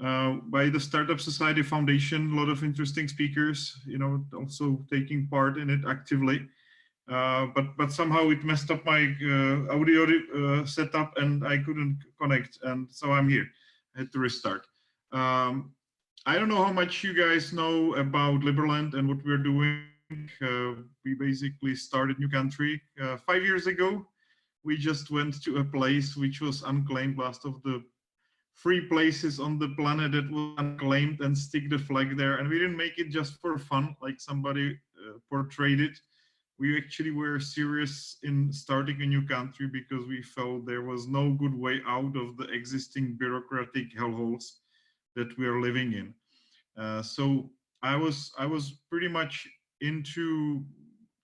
by the Startup Society Foundation. A lot of interesting speakers, also taking part in it actively. But somehow it messed up my audio setup and I couldn't connect, and so I'm here. I had to restart. I don't know how much you guys know about Liberland and what we're doing. We basically started new country 5 years ago. We just went to a place which was unclaimed, last of the free places on the planet that was unclaimed, and stick the flag there. And we didn't make it just for fun, like somebody portrayed it. We actually were serious in starting a new country because we felt there was no good way out of the existing bureaucratic hellholes that we are living in. So I was pretty much into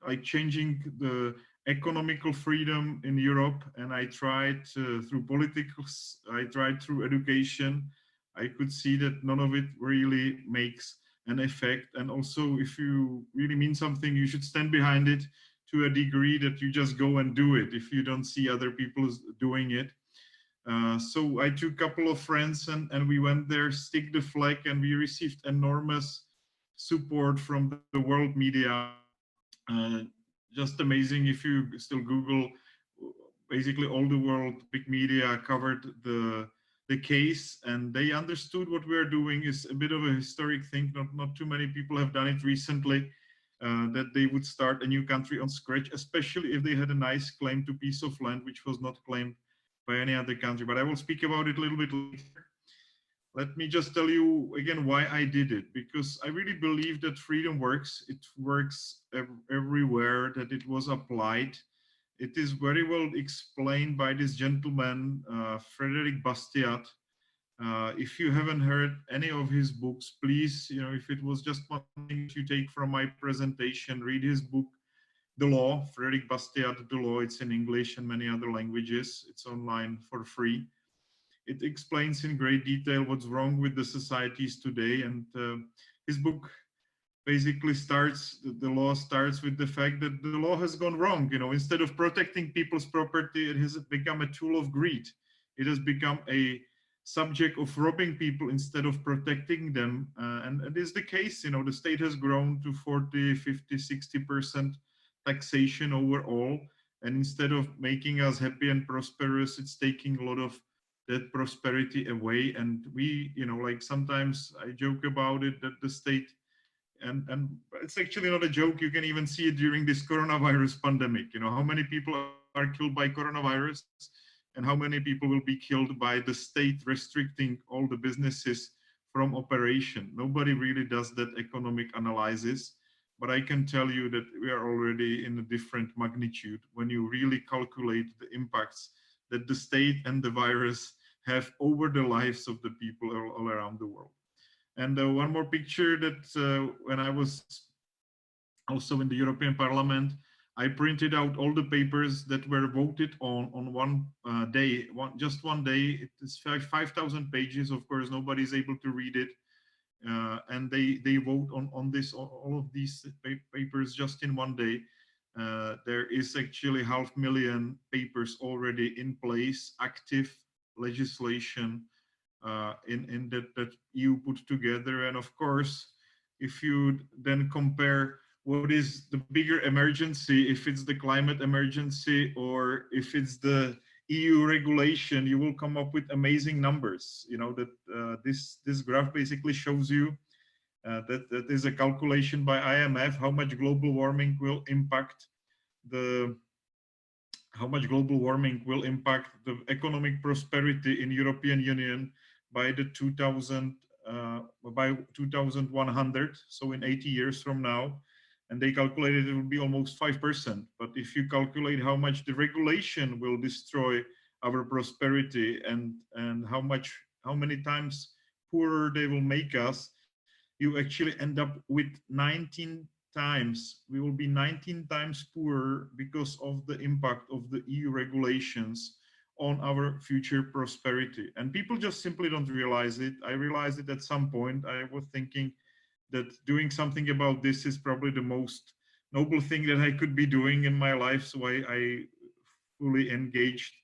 like changing the economical freedom in Europe, and I tried through politics, I tried through education. I could see that none of it really makes an effect. And also, if you really mean something, you should stand behind it to a degree that you just go and do it if you don't see other people doing it. So I took a couple of friends and we went there, stick the flag, and we received enormous support from the world media. Uh, just amazing. If you still Google, basically all the world big media covered the case, and they understood what we're doing is a bit of a historic thing. Not too many people have done it recently. That they would start a new country on scratch, especially if they had a nice claim to piece of land, which was not claimed by any other country. But I will speak about it a little bit later. Let me just tell you again why I did it, because I really believe that freedom works. It works everywhere that it was applied. It is very well explained by this gentleman, Frederick Bastiat. If you haven't heard any of his books, please, if it was just one thing you take from my presentation, read his book, The Law, Frederick Bastiat, The Law. It's in English and many other languages. It's online for free. It explains in great detail what's wrong with the societies today. And his book basically the law starts with the fact that the law has gone wrong. Instead of protecting people's property, it has become a tool of greed. It has become a subject of robbing people instead of protecting them. And it is the case, the state has grown to 40, 50, 60% taxation overall. And instead of making us happy and prosperous, it's taking a lot of that prosperity away. And we, like sometimes I joke about it, that the state, and it's actually not a joke, you can even see it during this coronavirus pandemic. How many people are killed by coronavirus and how many people will be killed by the state restricting all the businesses from operation. Nobody really does that economic analysis, but I can tell you that we are already in a different magnitude when you really calculate the impacts that the state and the virus have over the lives of the people all around the world. And one more picture that when I was also in the European Parliament, I printed out all the papers that were voted on one day, just one day. It is 5,000 pages. Of course, nobody is able to read it. And they vote on this, all of these papers just in one day. There is actually 500,000 papers already in place, active legislation in that EU put together. And of course, if you then compare what is the bigger emergency, if it's the climate emergency or if it's the EU regulation, you will come up with amazing numbers. That this graph basically shows you that is a calculation by IMF how much global warming will impact the economic prosperity in European Union by 2100, so in 80 years from now. And they calculated it will be almost 5%. But if you calculate how much the regulation will destroy our prosperity and how many times poorer they will make us, you actually end up with 19 times. We will be 19 times poorer because of the impact of the EU regulations on our future prosperity. And people just simply don't realize it. I realized it at some point. I was thinking that doing something about this is probably the most noble thing that I could be doing in my life. So I fully engaged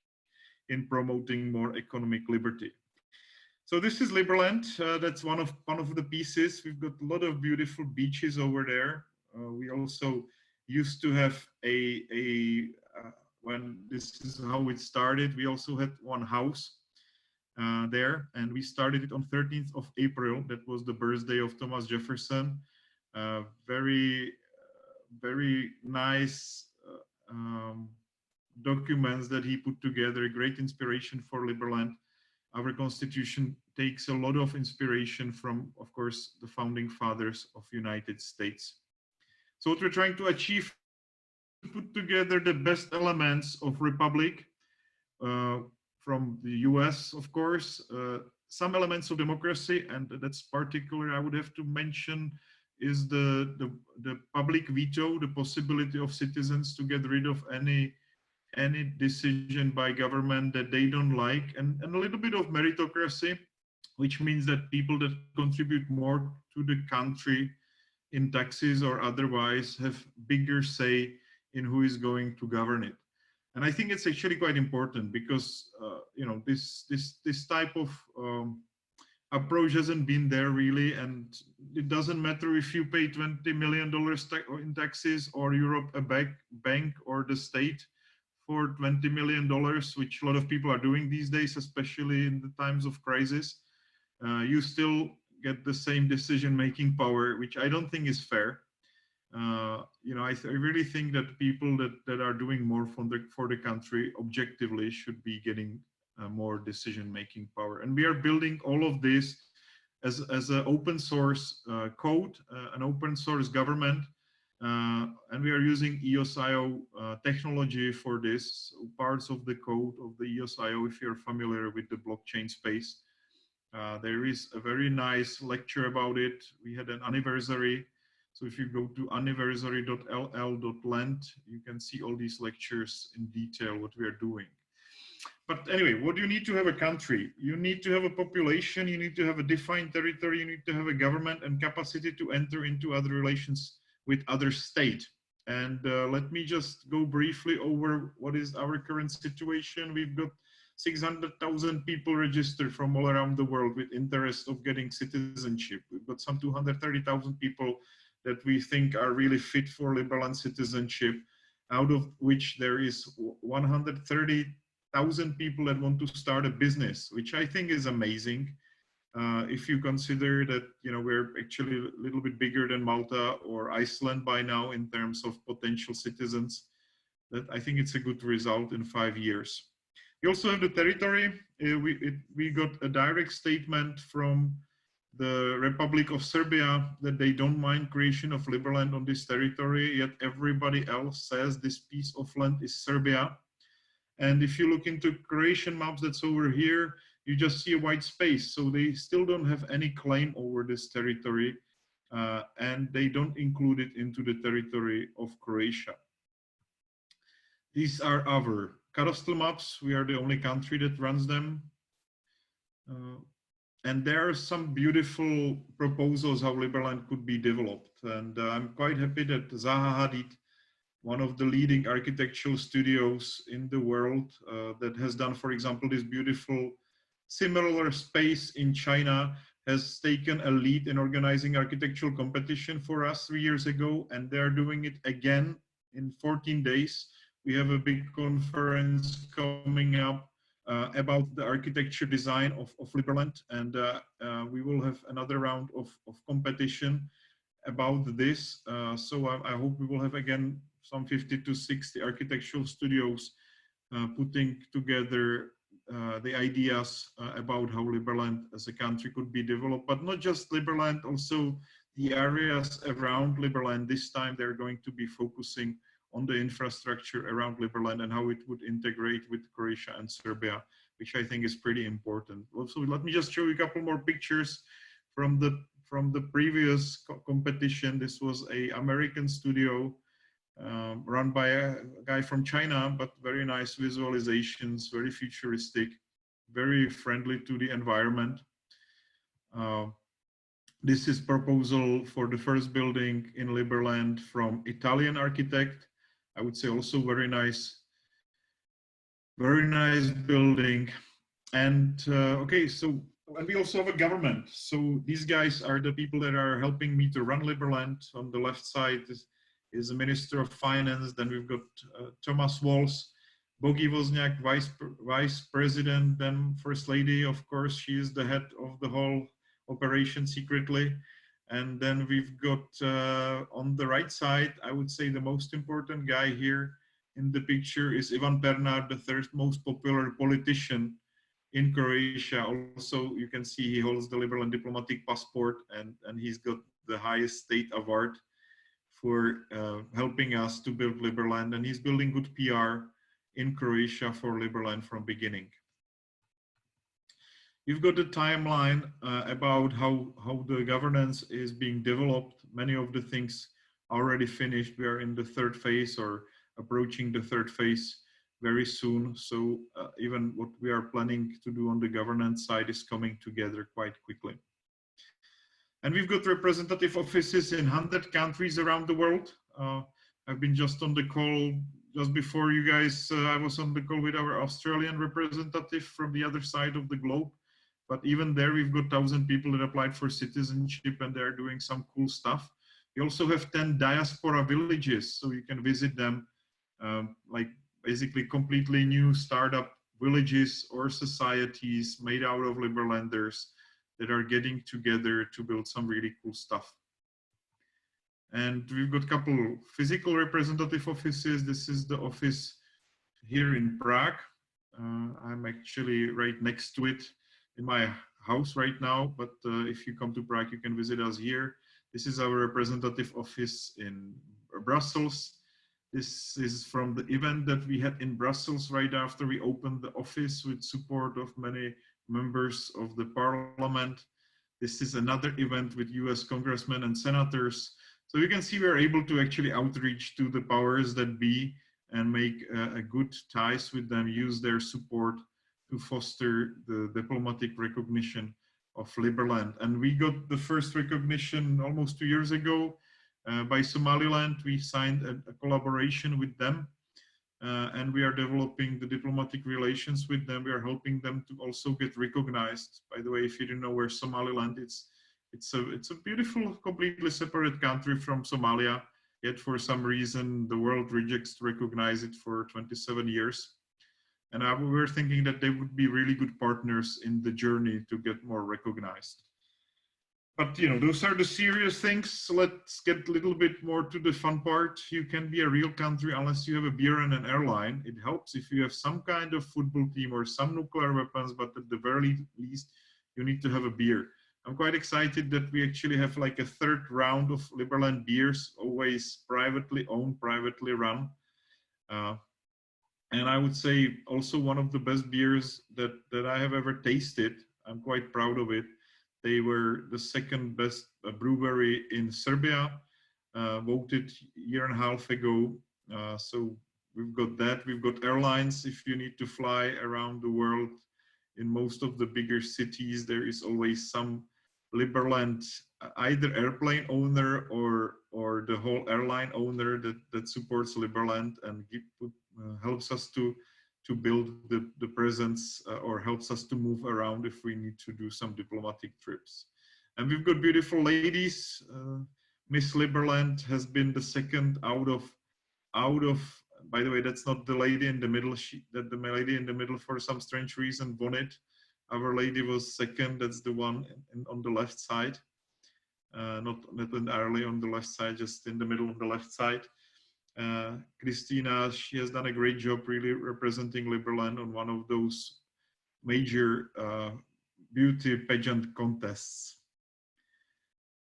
in promoting more economic liberty. So this is Liberland. That's one of the pieces. We've got a lot of beautiful beaches over there. We also used to have when this is how it started. We also had one house there, and we started it on 13th of April. That was the birthday of Thomas Jefferson. Very nice documents that he put together. Great inspiration for Liberland. Our constitution takes a lot of inspiration from, of course, the founding fathers of United States. So what we're trying to achieve is to put together the best elements of republic from the US, of course, some elements of democracy, and that's particular I would have to mention is the public veto, the possibility of citizens to get rid of any decision by government that they don't like, and a little bit of meritocracy, which means that people that contribute more to the country in taxes or otherwise have bigger say in who is going to govern it. And I think it's actually quite important because you know, this type of approach hasn't been there really, and it doesn't matter if you pay $20 million in taxes or Europe a bank or the state for $20 million, which a lot of people are doing these days, especially in the times of crisis. You still get the same decision-making power, which I don't think is fair. You know, I really think that people that are doing more for the country objectively should be getting more decision-making power. And we are building all of this as an open source code, an open source government. And we are using EOS.io technology for this. So parts of the code of the EOS.io, if you're familiar with the blockchain space. There is a very nice lecture about it. We had an anniversary. So if you go to anniversary.ll.land, you can see all these lectures in detail, what we are doing. But anyway, what do you need to have a country? You need to have a population, you need to have a defined territory, you need to have a government and capacity to enter into other relations with other state. And let me just go briefly over what is our current situation. We've got 600,000 people registered from all around the world with interest of getting citizenship. We've got some 230,000 people that we think are really fit for Liberland citizenship, out of which there is 130,000 people that want to start a business, which I think is amazing. If you consider that, you know, we're actually a little bit bigger than Malta or Iceland by now in terms of potential citizens, that I think it's a good result in 5 years. We also have the territory. We got a direct statement from the Republic of Serbia that they don't mind creation of Liberland on this territory, yet everybody else says this piece of land is Serbia. And if you look into Croatian maps that's over here, you just see a white space. So they still don't have any claim over this territory, and they don't include it into the territory of Croatia. These are our cadastral maps. We are the only country that runs them. And there are some beautiful proposals how Liberland could be developed. And I'm quite happy that Zaha Hadid, one of the leading architectural studios in the world that has done, for example, this beautiful similar space in China, has taken a lead in organizing architectural competition for us 3 years ago, and they're doing it again in 14 days. We have a big conference coming up about the architecture design of Liberland, and we will have another round of competition about this. So I hope we will have again some 50 to 60 architectural studios putting together the ideas about how Liberland as a country could be developed, but not just Liberland, also the areas around Liberland. This time they're going to be focusing on the infrastructure around Liberland and how it would integrate with Croatia and Serbia, which I think is pretty important. Also, let me just show you a couple more pictures from the previous competition. This was an American studio run by a guy from China, but very nice visualizations, very futuristic, very friendly to the environment. This is proposal for the first building in Liberland from Italian architect. I would say also very nice building. And okay, so And we also have a government. So these guys are the people that are helping me to run Liberland. On the left side is the Minister of Finance. Then we've got Thomas Walls, Bogi Wozniak, Vice President, then First Lady. Of course, she is the head of the whole operation secretly. And then we've got on the right side, I would say the most important guy here in the picture is Ivan Pernar, the third most popular politician in Croatia. Also, you can see he holds the Liberland diplomatic passport, and he's got the highest state award for helping us to build Liberland, and he's building good PR in Croatia for Liberland from beginning. You've got the timeline about how the governance is being developed. Many of the things already finished. We are in the third phase or approaching the third phase very soon. So even what we are planning to do on the governance side is coming together quite quickly. And we've got representative offices in 100 countries around the world. I've been just on the call just before you guys. I was on the call with our Australian representative from the other side of the globe. But even there, we've got 1,000 people that applied for citizenship, and they're doing some cool stuff. We also have 10 diaspora villages, so you can visit them, like basically completely new startup villages or societies made out of Liberlanders that are getting together to build some really cool stuff. And we've got a couple physical representative offices. This is the office here in Prague. I'm actually right next to it in my house right now, but if you come to Prague, you can visit us here. This is our representative office in Brussels. This is from the event that we had in Brussels right after we opened the office with support of many members of the parliament. This is another event with US congressmen and senators. So you can see we're able to actually outreach to the powers that be and make a good ties with them, use their support to foster the diplomatic recognition of Liberland. And we got the first recognition almost 2 years ago by Somaliland. We signed a collaboration with them, and we are developing the diplomatic relations with them. We are helping them to also get recognized. By the way, if you don't know where Somaliland is, it's a beautiful, completely separate country from Somalia, yet for some reason the world rejects to recognize it for 27 years. And we were thinking that they would be really good partners in the journey to get more recognized. But you know, those are the serious things. Let's get a little bit more to the fun part. You can be a real country unless you have a beer and an airline. It helps if you have some kind of football team or some nuclear weapons, but at the very least, you need to have a beer. I'm quite excited that we actually have like a third round of Liberland beers, always privately owned, privately run. And I would say also one of the best beers that I have ever tasted. I'm quite proud of it. They were the second best brewery in Serbia, voted a year and a half ago. So we've got that. We've got airlines. If you need to fly around the world, in most of the bigger cities, there is always some Liberland, either airplane owner or the whole airline owner that supports Liberland and helps us to build the presence or helps us to move around if we need to do some diplomatic trips. And we've got beautiful ladies. Miss Liberland has been the second out of, by the way, that's not the lady in the middle, the lady in the middle for some strange reason won it. Our lady was second, that's the one on the left side. Not entirely on the left side, just in the middle on the left side. Christina, she has done a great job really representing Liberland on one of those major beauty pageant contests.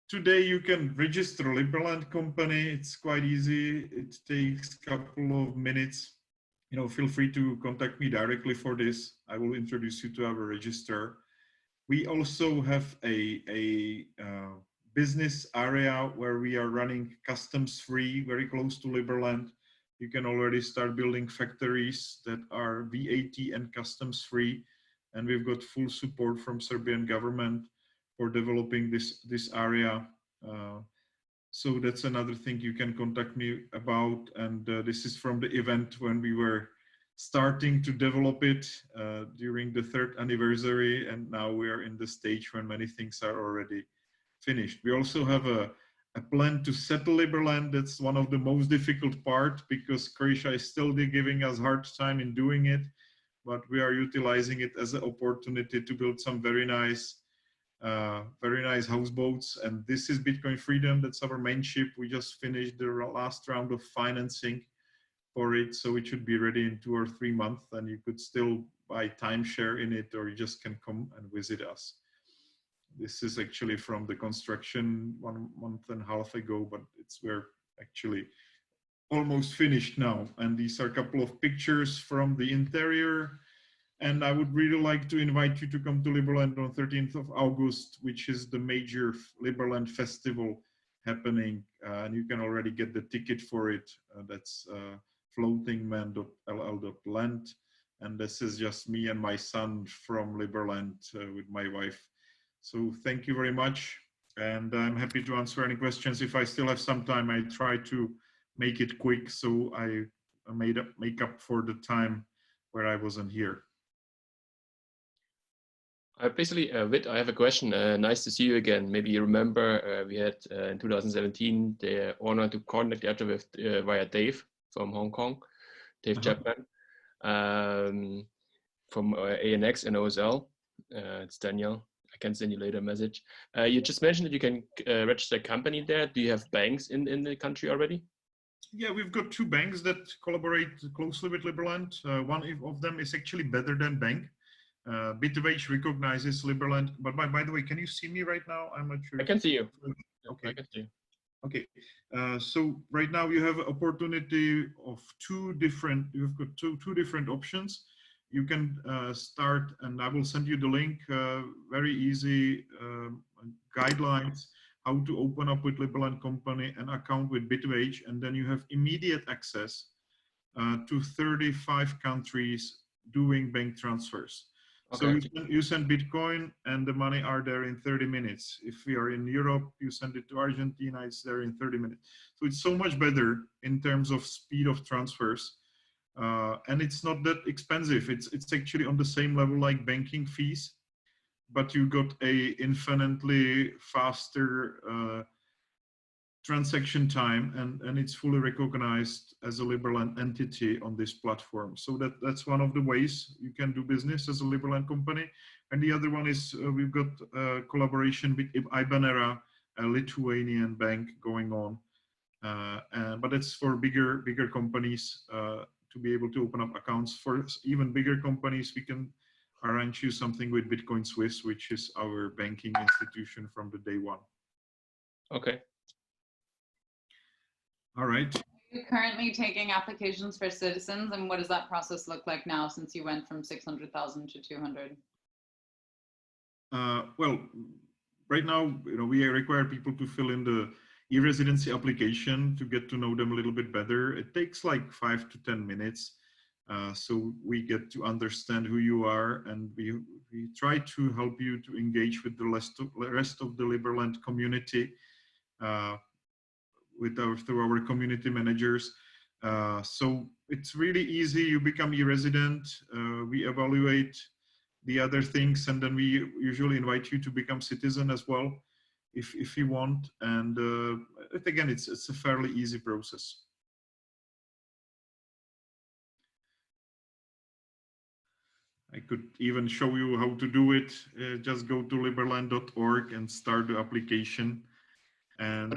Today you can register a Liberland company. It's quite easy. It takes a couple of minutes. You know, feel free to contact me directly for this. I will introduce you to our register. We also have a business area where we are running customs free, very close to Liberland. You can already start building factories that are VAT and customs free. And we've got full support from Serbian government for developing this area. So that's another thing you can contact me about. And this is from the event when we were starting to develop it during the 3rd anniversary, and now we are in the stage when many things are already finished. We also have a plan to settle Liberland. That's one of the most difficult part, because Croatia is still giving us hard time in doing it, but we are utilizing it as an opportunity to build some very nice houseboats. And this is Bitcoin Freedom. That's our main ship. We just finished the last round of financing for it, so it should be ready in 2 or 3 months, and you could still buy timeshare in it, or you just can come and visit us. This is actually from the construction 1.5 months ago, but we're actually almost finished now. And these are a couple of pictures from the interior. And I would really like to invite you to come to Liberland on 13th of August, which is the major Liberland Festival happening. And you can already get the ticket for it. That's floatingman.ll.land. And this is just me and my son from Liberland with my wife. So thank you very much. And I'm happy to answer any questions. If I still have some time, I try to make it quick, so I make up for the time where I wasn't here. Basically, Vit, I have a question. Nice to see you again. Maybe you remember we had in 2017 the honor to contact each other with via Dave from Hong Kong, Dave Chapman, from ANX and OSL. It's Daniel. I can send you later a message. You just mentioned that you can register a company there. Do you have banks in the country already? Yeah, we've got 2 banks that collaborate closely with Liberland. One of them is actually better than bank. Bitvage recognizes Liberland, but by the way, can you see me right now? I'm not sure. I can see you. Okay. I can see you. Okay. So right now you have an opportunity of 2 different. You've got two different options. You can start, and I will send you the link. Very easy guidelines how to open up with Liberland company an account with Bitvage, and then you have immediate access to 35 countries doing bank transfers. Okay. So you send Bitcoin and the money are there in 30 minutes. If we are in Europe, you send it to Argentina, it's there in 30 minutes. So it's so much better in terms of speed of transfers. And it's not that expensive. It's actually on the same level like banking fees, but you got a infinitely faster transaction time, and it's fully recognized as a Liberland entity on this platform. So that's one of the ways you can do business as a Liberland company. And the other one is we've got a collaboration with Ibanera, a Lithuanian bank going on. But it's for bigger companies to be able to open up accounts. For even bigger companies, we can arrange you something with Bitcoin Swiss, which is our banking institution from the day one. Okay. All right. Are you currently taking applications for citizens, and what does that process look like now since you went from 600,000 to 200? Well, right now, we require people to fill in the e-residency application to get to know them a little bit better. It takes like 5 to 10 minutes. So we get to understand who you are, and we try to help you to engage with the rest of the Liberland community through our community managers. So it's really easy. You become e-resident. We evaluate the other things, and then we usually invite you to become citizen as well, if you want. And again, it's a fairly easy process. I could even show you how to do it. Just go to liberland.org and start the application. And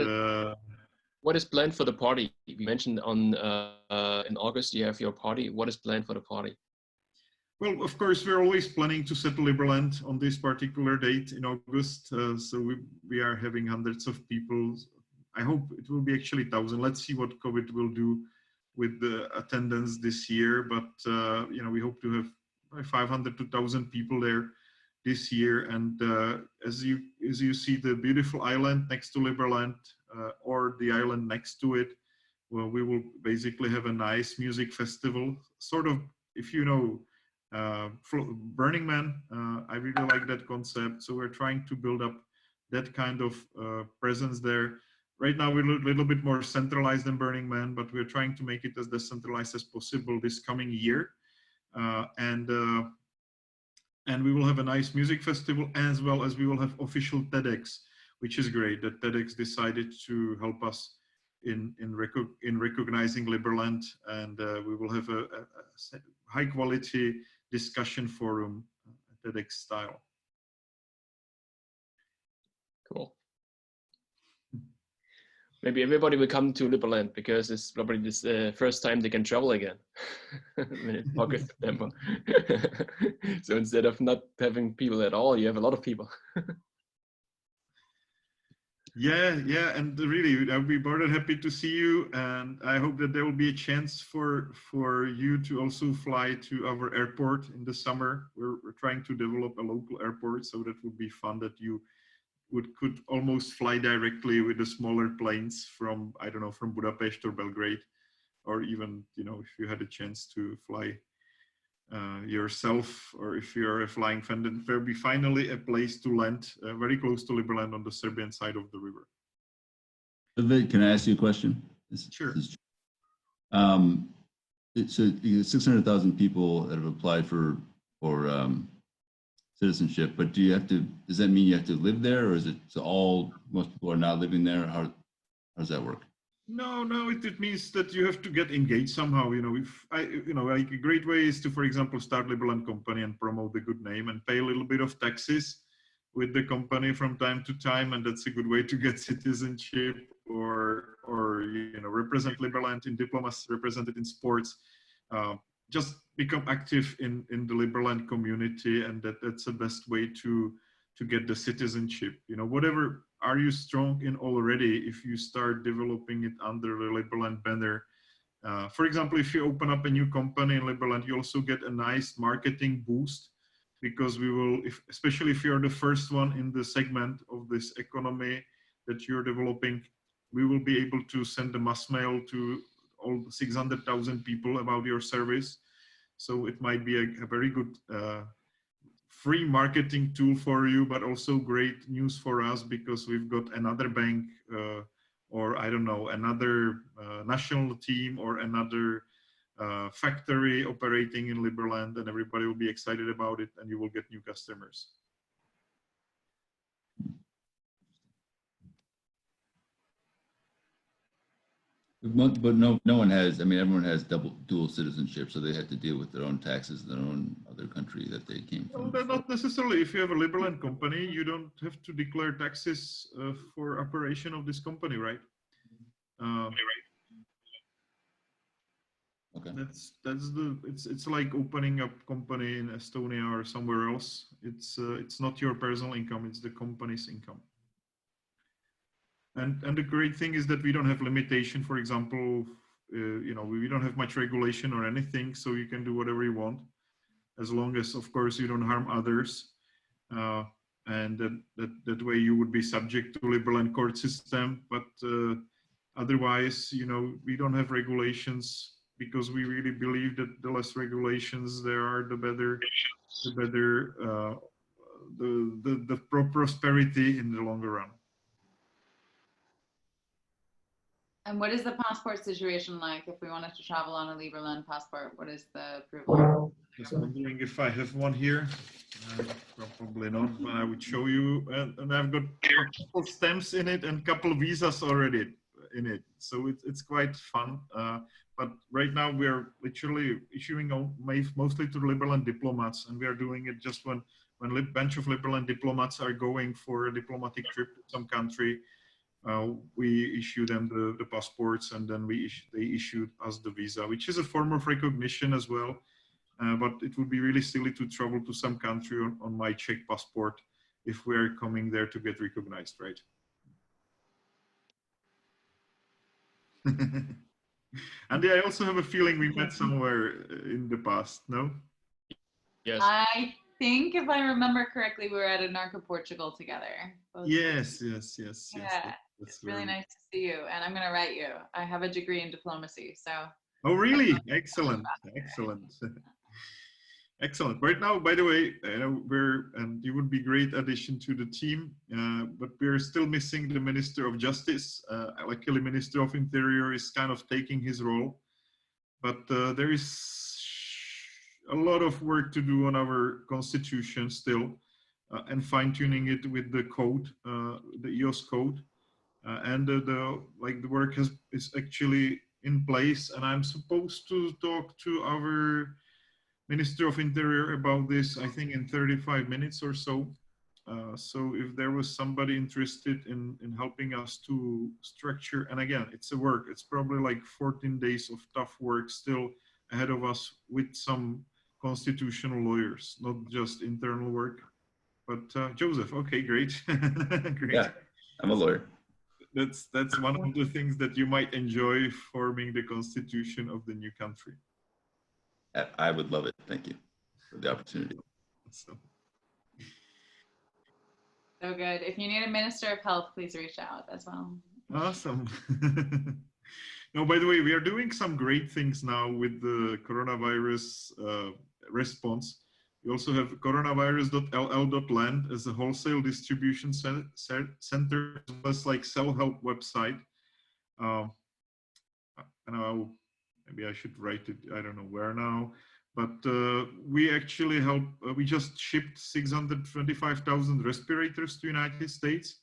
what is planned for the party? You mentioned in August you have your party. What is planned for the party? Well, of course, we're always planning to settle Liberland on this particular date in August. So we are having hundreds of people. I hope it will be actually 1,000. Let's see what COVID will do with the attendance this year. But we hope to have 500 to 1,000 people there this year. And as you see the beautiful island next to Liberland, or the island next to it, well, we will basically have a nice music festival, sort of, if you know Burning Man. I really like that concept. So we're trying to build up that kind of presence there. Right now, we're a little bit more centralized than Burning Man, but we're trying to make it as decentralized as possible this coming year. And we will have a nice music festival, as well as we will have official TEDx, which is great that TEDx decided to help us in recognizing Liberland, and we will have a high quality discussion forum, TEDx style. Cool. Maybe everybody will come to Liberland because it's probably this first time they can travel again in August, September. So instead of not having people at all, you have a lot of people. Yeah, and really, I'll be more than happy to see you, and I hope that there will be a chance for you to also fly to our airport in the summer. We're trying to develop a local airport, so that would be fun that you could almost fly directly with the smaller planes from, I don't know, from Budapest or Belgrade, or even, if you had a chance to fly yourself, or if you're a flying fan, then there will be finally a place to land very close to Liberland on the Serbian side of the river. Vit, can I ask you a question? Sure. So 600,000 people that have applied for citizenship, but does that mean you have to live there, or is it most people are not living there? How does that work? No, it means that you have to get engaged somehow. Like a great way is to, for example, start Liberland company and promote the good name and pay a little bit of taxes with the company from time to time, and that's a good way to get citizenship, or represent Liberland in diplomacy, represent it in sports. Just become active in the Liberland community, and that's the best way to get the citizenship. Whatever are you strong in already, if you start developing it under the Liberland banner. For example, if you open up a new company in Liberland, you also get a nice marketing boost, because we will, especially if you're the first one in the segment of this economy that you're developing, we will be able to send a mass mail to all 600,000 people about your service. So it might be a very good free marketing tool for you, but also great news for us, because we've got another bank or I don't know, another national team or another factory operating in Liberland, and everybody will be excited about it, and you will get new customers. But no one has, everyone has dual citizenship, so they have to deal with their own taxes in their own other country that they came from. Well, not necessarily. If you have a Liberland company, you don't have to declare taxes for operation of this company, right? Okay. It's like opening up company in Estonia or somewhere else. It's not your personal income, it's the company's income. And the great thing is that we don't have limitation. For example, we don't have much regulation or anything, so you can do whatever you want, as long as, of course, you don't harm others. And that way you would be subject to Liberland court system. But otherwise, we don't have regulations, because we really believe that the less regulations there are, the better the prosperity in the longer run. And what is the passport situation like if we wanted to travel on a Liberland passport? What is the approval? Just wondering if I have one here. Probably not, but I would show you. And I've got a couple stamps in it and a couple of visas already in it. So it's quite fun. But right now we are literally issuing mostly to Liberland diplomats, and we are doing it just when a bunch of Liberland diplomats are going for a diplomatic trip to some country. We issue them the passports, and then they issued us the visa, which is a form of recognition as well. But it would be really silly to travel to some country on my Czech passport if we're coming there to get recognized, right? Andy, I also have a feeling we met somewhere in the past, no? Yes. I think, if I remember correctly, we were at Anarca, Portugal together. Yes. Yeah, it's really nice to see you, and I'm going to write you. I have a degree in diplomacy, so. Oh, really? Excellent. Excellent. Right now, by the way, and you would be great addition to the team, but we're still missing the Minister of Justice. Luckily, Minister of Interior is kind of taking his role, but there is a lot of work to do on our constitution still, and fine-tuning it with the code, the EOS code, and the work is actually in place. And I'm supposed to talk to our Minister of Interior about this, I think in 35 minutes or so. So if there was somebody interested in helping us to structure, and again, it's a work, it's probably like 14 days of tough work still ahead of us with some constitutional lawyers, not just internal work. But Joseph, okay, great. Great. Yeah, I'm a lawyer. That's one of the things that you might enjoy, forming the constitution of the new country. I would love it. Thank you for the opportunity. So good. If you need a Minister of Health, please reach out as well. Awesome. No, by the way, we are doing some great things now with the coronavirus response. We also have coronavirus.ll.land as a wholesale distribution center, as well as like self-help website. I don't know, maybe I should write it, I don't know where now, but we actually help, we just shipped 625,000 respirators to United States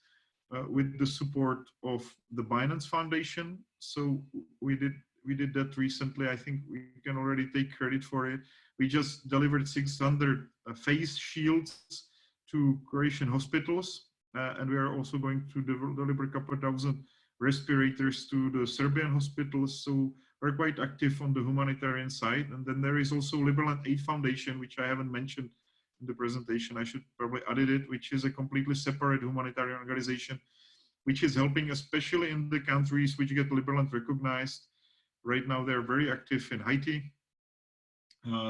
with the support of the Binance Foundation. So we did that recently. I think we can already take credit for it. We just delivered 600 face shields to Croatian hospitals, and we are also going to deliver a couple of thousand respirators to the Serbian hospitals. So we're quite active on the humanitarian side. And then there is also Liberland Aid Foundation, which I haven't mentioned in the presentation. I should probably add it, which is a completely separate humanitarian organization, which is helping especially in the countries which get Liberland recognized. Right now, they're very active in Haiti.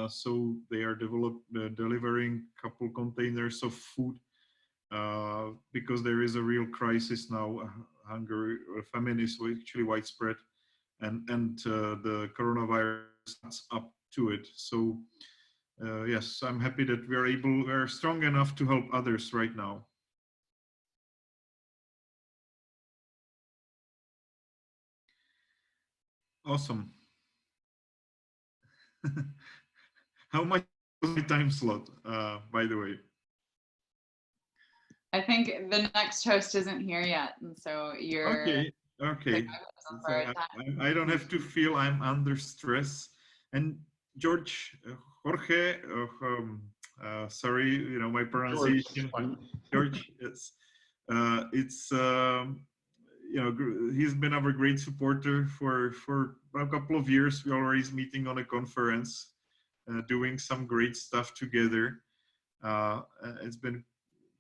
So they are delivering a couple containers of food because there is a real crisis now. Hunger or famine is actually widespread, and the coronavirus adds up to it. So yes, I'm happy that we're strong enough to help others right now. Awesome. How much was my time slot, by the way? I think the next host isn't here yet, and so you're okay. So I don't have to feel I'm under stress. And Jorge, sorry, you know my pronunciation. George, yes. It's you know, he's been our great supporter for a couple of years. We're always meeting on a conference, doing some great stuff together. It's been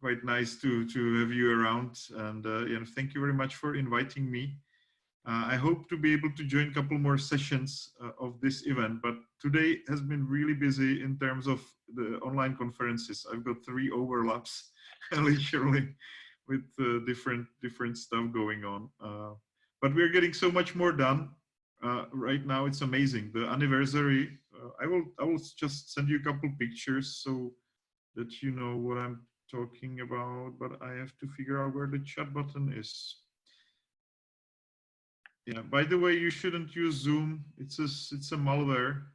quite nice to have you around, and you know, thank you very much for inviting me. I hope to be able to join a couple more sessions of this event, but today has been really busy in terms of the online conferences. I've got 3 overlaps, literally, with different stuff going on. But we're getting so much more done right now. It's amazing. The anniversary. I will just send you a couple pictures so that you know what I'm talking about. But I have to figure out where the chat button is. Yeah. By the way, you shouldn't use Zoom. It's a malware.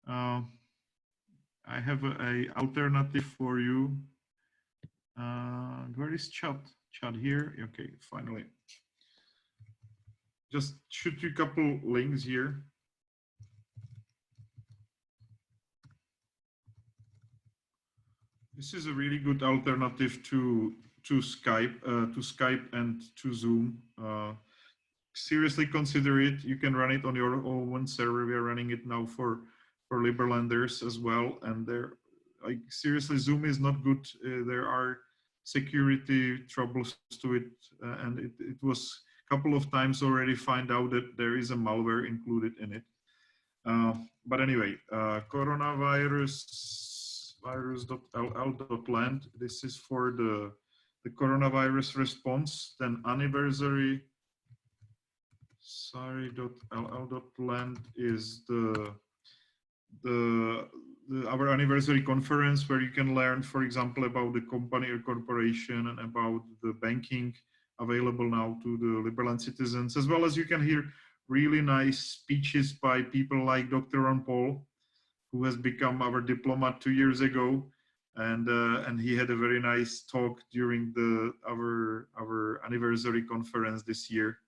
I have a alternative for you. Where is chat? Chat here. Okay, finally. Just shoot you a couple links here. This is a really good alternative to Skype and to Zoom. Seriously consider it. You can run it on your own server. We are running it now for Liberlanders as well. And there, like seriously, Zoom is not good. There are security troubles to it, and it was a couple of times already find out that there is a malware included in it. But anyway, coronavirus.ll.land. This is for the coronavirus response. Then anniversary. Sorry.ll.land is our anniversary conference where you can learn, for example, about the company or corporation and about the banking available now to the Liberland citizens, as well as you can hear really nice speeches by people like Dr. Ron Paul who has become our diplomat 2 years ago, and he had a very nice talk during our anniversary conference this year.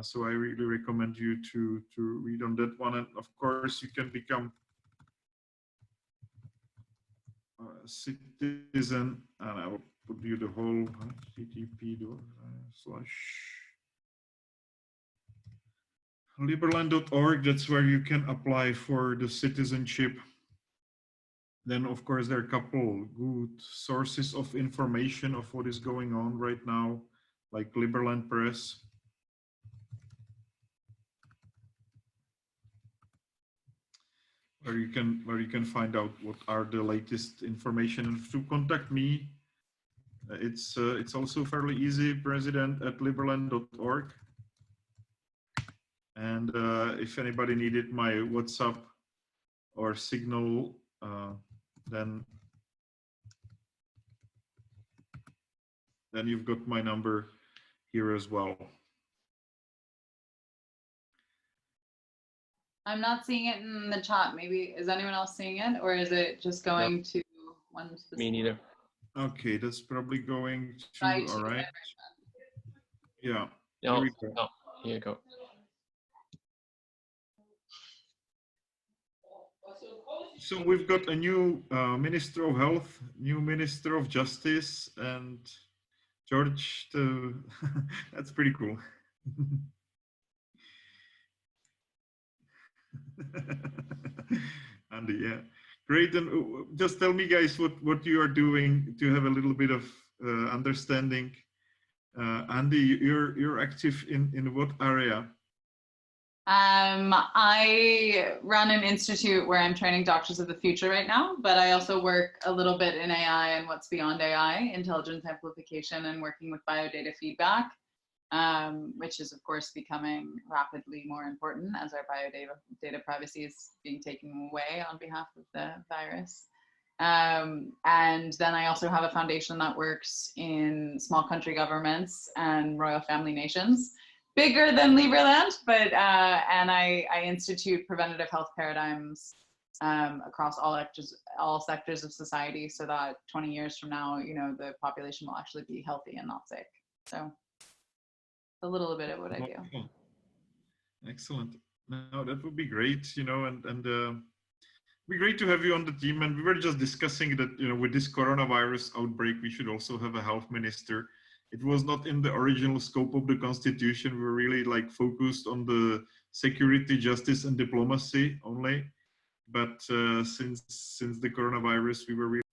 So I really recommend you to read on that one, and of course you can become a citizen, and I will put you the whole http://liberland.org. That's where you can apply for the citizenship. Then of course there are a couple good sources of information of what is going on right now, like Liberland Press. Where you can find out what are the latest information. And to contact me, it's also fairly easy, president@liberland.org. And if anybody needed my WhatsApp or Signal, then you've got my number here as well. I'm not seeing it in the chat. Maybe, is anyone else seeing it, or is it just going to one specific? Me neither. Okay, that's probably going to, Right, all right. Yeah. No, Here we go. no, here you go. So we've got a new Minister of Health, new Minister of Justice, and George, that's pretty cool. Andy, yeah, great. And just tell me, guys, what you are doing to have a little bit of understanding. Andy, you're active in what area? I run an institute where I'm training doctors of the future right now, but I also work a little bit in AI and what's beyond AI, intelligence amplification, and working with biodata feedback, which is of course becoming rapidly more important as our biodata privacy is being taken away on behalf of the virus. And then I also have a foundation that works in small country governments and royal family nations. Bigger than Liberland, but and I institute preventative health paradigms across all sectors of society, so that 20 years from now, you know, the population will actually be healthy and not sick. So a little bit of what I do. Excellent. No, that would be great, you know, and it'd be great to have you on the team. And we were just discussing that, you know, with this coronavirus outbreak, we should also have a health minister. It was not in the original scope of the constitution. We were really like focused on the security, justice, and diplomacy only. But since the coronavirus, we were really